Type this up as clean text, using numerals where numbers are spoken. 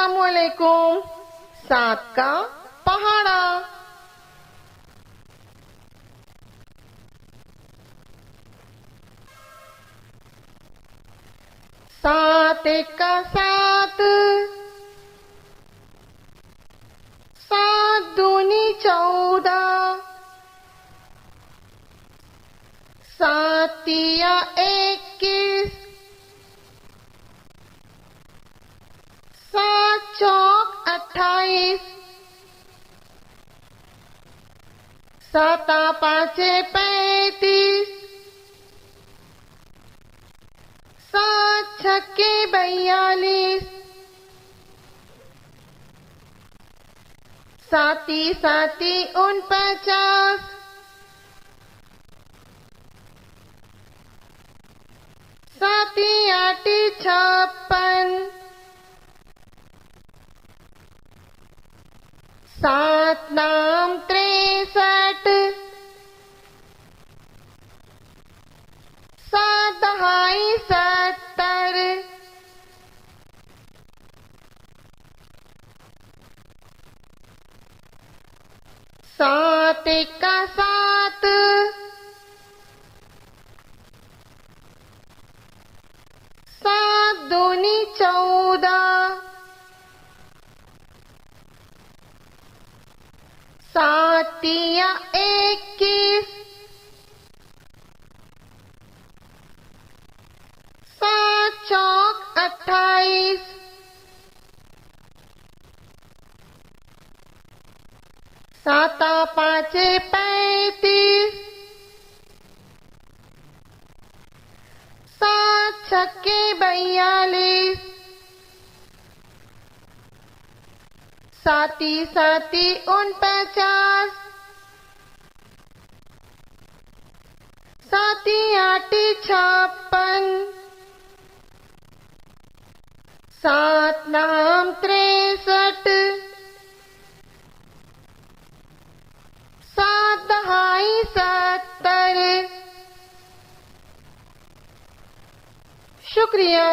अस्सलाम वालेकुम। 7 का पहाड़ा। 7 का 7, 7 दूनी 14, 7 तिया 21, 7 चौक 28, 7 पाँचे 35, 7 छक्के 42, 7 7 49, 7 8 56, 7 नाम 63, 7 दहाई 70, 7 का 7, 7 दूनी 14, 7 तिया 21, 7 चौक 28, 7 पाँचे 35, 7 छक्के 42, 7 7 49, 7 8 56, 7 नाम 63, 7 दहाई 70। शुक्रिया।